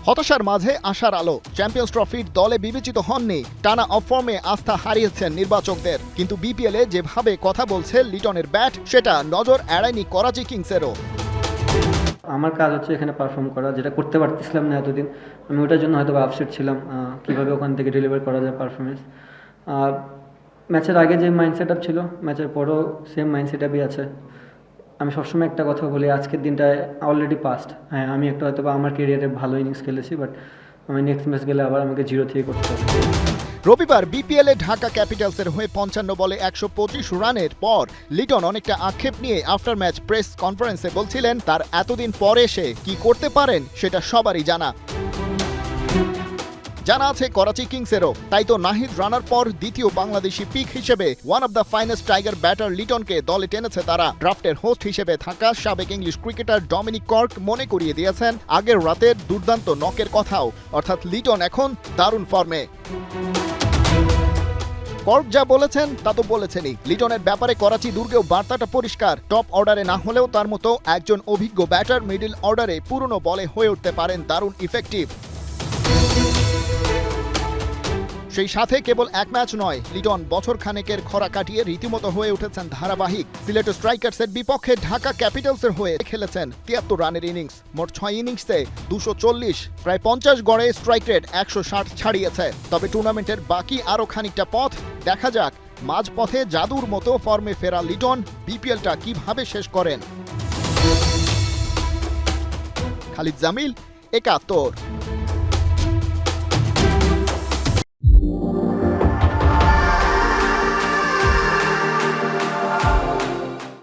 হতাশার মাঝে আশার আলো। চ্যাম্পিয়ন্স ট্রফির দলে বিবেচিত হননি, টানা অফর্মে আস্থা হারিয়েছেন নির্বাচকদের। কিন্তু বিপিএলে যেভাবে কথা বলছে লিটনের ব্যাট, সেটা নজর এড়ায়নি করাচি কিংসেরও। আমার কাজ হচ্ছে এখানে পারফর্ম করা, যেটা করতে পারতেছিলাম না এতদিন। আমি ওটার জন্য হয়তো আপসেট ছিলাম, কীভাবে ওখান থেকে ডেলিভার করা যায় পারফরমেন্স। ম্যাচের আগে যে মাইন্ড সেট আপ ছিল, ম্যাচের পরও সেম মাইন্ড সেট আপই আছে। আমি সবসময় একটা কথা বলি, আজকের দিনটায় অলরেডি পাস্ট। হ্যাঁ, আমি একটা হয়তো বা আমার কেরিয়ারে ভালো ইনিংস খেলেছি, বাট আমি নেক্সট ম্যাচ গেলে আবার আমাকে 0 থেকে করতে হবে। রবিবার বিপিএলে ঢাকা ক্যাপিটালসের হয়ে 55 বলে 125 রানের পর লিটন অনেকটা আক্ষেপ নিয়ে আফটার ম্যাচ প্রেস কনফারেন্সে বলছিলেন, তার এতদিন পরে এসে কি করতে পারেন সেটা সবারই জানা আছে করাচি কিংসেরও। তাই তো নাহিদ রানার পর দ্বিতীয় বাংলাদেশি পিক হিসেবে one of the finest tiger batter লিটনকে দলে টেনেছে তারা। ড্রাফটের হোস্ট হিসেবে থাকা সাবেক ইংলিশ ক্রিকেটার ডমিনিক কর্ক মনে করিয়ে দিয়েছেন আগের রাতের দুর্দান্ত নকের কথাও, অর্থাৎ লিটন এখন দারুণ ফর্মে। কর্ক যা বলেছেন তা তো বলেছেনই। লিটনের ব্যাপারে করাচি দুর্গেও বার্তাটা পরিষ্কার, টপ অর্ডারে না হলেও তার মতো একজন অভিজ্ঞ ব্যাটার মিডল অর্ডারে পুরনো বলে হয়ে উঠতে পারেন দারুণ ইফেক্টিভ। সেই সাথে কেবল এক ম্যাচ নয়, লিটন বছর খানেকের খরা কাটিয়ে রীতিমতো হয়ে উঠেছেন ধারাবাহিক। সিলেট স্ট্রাইকার্সের বিপক্ষে ঢাকা ক্যাপিটালসের হয়ে খেলেছেন 73 রানের ইনিংস। মোট 6 ইনিংসে 240, প্রায় 50 গড়ে স্ট্রাইক রেট 160 ছাড়িয়েছে। তবে টুর্নামেন্টের বাকি আরও খানিকটা পথ দেখা যাক। মাঝপথে জাদুর মতো ফর্মে ফেরা লিটন বিপিএলটা কিভাবে শেষ করেন। খালিদ জামিল, 71।